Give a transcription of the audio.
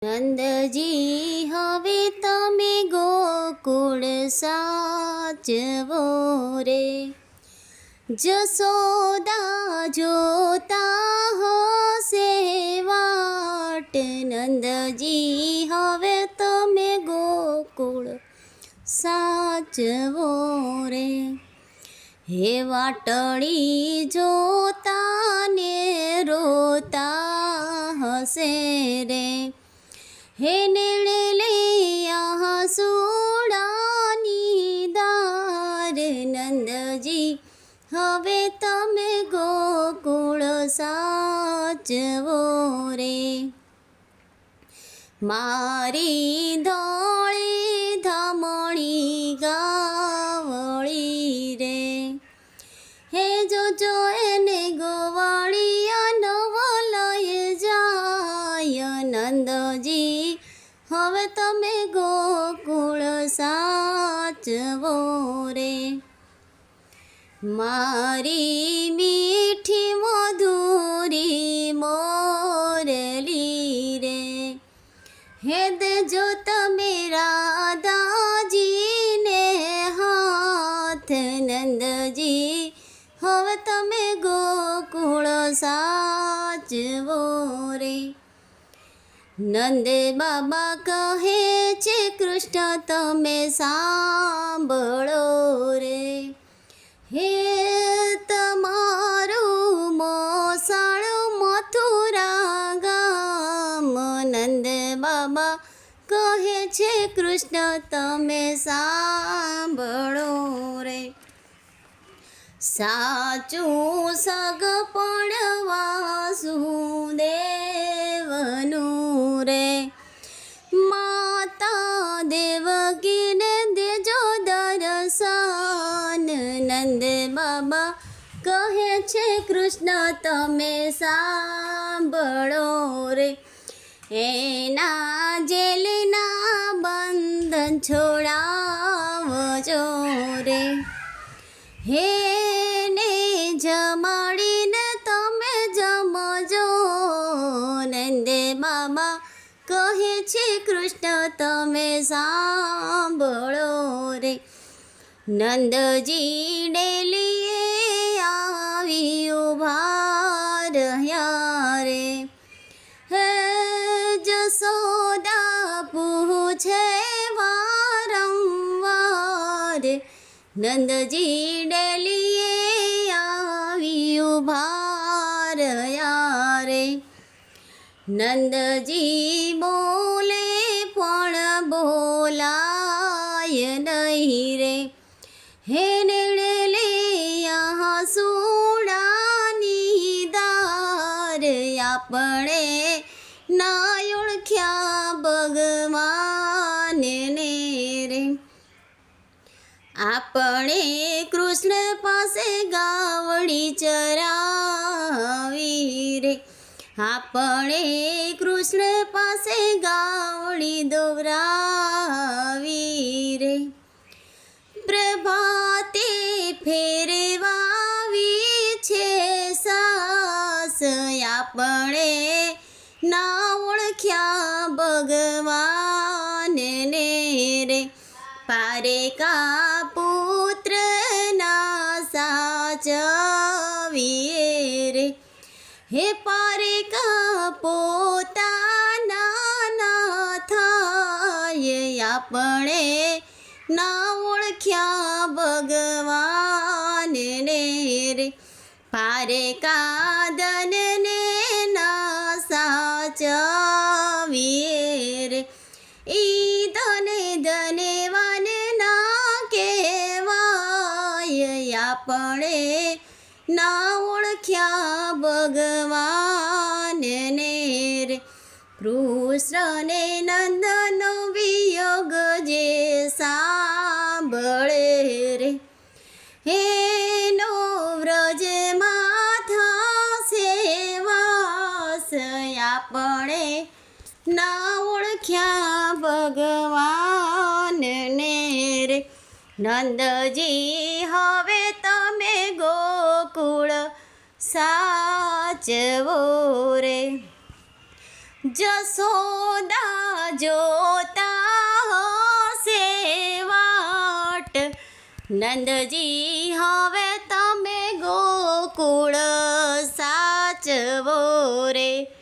નંદજી હવે તમે ગોકુળ સાચવો રે, જસોદા જોતા હશે વાટ. નંદજી હવે તમે ગોકુળ સાચવો રે, હે વાટડી જોતા ને રોતા હશે રે, હે નેણે લૈયા સુડાની દાર. નંદજી હવે તમે ગોકુળ સાચવો રે, મારી ધોળી ધમણી ગાવળી રે, હે જોજો એને ગોવાળિયા નવ લઈ જાય. નંદજી હવે તમે ગોકુળ સાચવો રે, મારી મીઠી મધુરી મોરલી રે, હે દેજો તમે રાધાજીને હાથ. નંદજી હવે તમે ગોકુળ સાચવો રે, નંદ બાબા કહે છે કૃષ્ણ તમે સાંભળો રે, હે તમારું મોસાળ મથુરા ગામ. નંદ બાબા કહે છે કૃષ્ણ તમે સાંભળો રે, સાચું સગપણ વાસુદેવનું રે, માતા દેવકીને દેજો દર્શન. નંદ બાબા કહે છે કૃષ્ણ તમે સાંભળો રે, એના જેલના બંધન છોડાવજો રે, હે ને જમાડીને તમે જમજો. નંદ બાબા કહે છે કૃષ્ણ તમે સાંભળો રે, નંદજી ડેલીએ આવી ઉભા રહ્યા રે, હે જસોદા પૂછે વારંવાર. નંદજી ડેલીએ આવી ઉભા રહ્યા રે, નંદજી બોલે પણ બોલાય નહીં રે, હે નેણે લૈયા સુડાની દાર. આપણે ના ઓળખ્યા ભગવાનને રે, આપણે કૃષ્ણ પાસે ગાવડી ચરાવી રે, આપણે કૃષ્ણ પાસે ગાવડી દોરાવી રે, પ્રભાતે ફેરવાવી છે સાસ. આપણે ના ઓળખ્યા ભગવાનને રે, પારેકા પુત્રના સાચવીએ રે, હે પારેકા પોતાના ના થાય. આપણે ના ઓળખ્યા ભગવાનને રે, પારેકા ધનને ના સાચવીએ રે, ઈ ધને ધનેવાન ના કહેવાય. આપણે ના ઓળખ્યા ભગવાનને રે, કૃષ્ણને નંદનો વિયોગ જે સાંભળે રે, હેનો વ્રજમાં થાશે વાસ. આપણે ના ઓળખ્યા ભગવાનને રે, નંદજી હવે તમે ગોકુળ સાચવો રે, જશોદા જોતા હશે વાટ નંદજી હવે તમે ગોકુળ સાચવો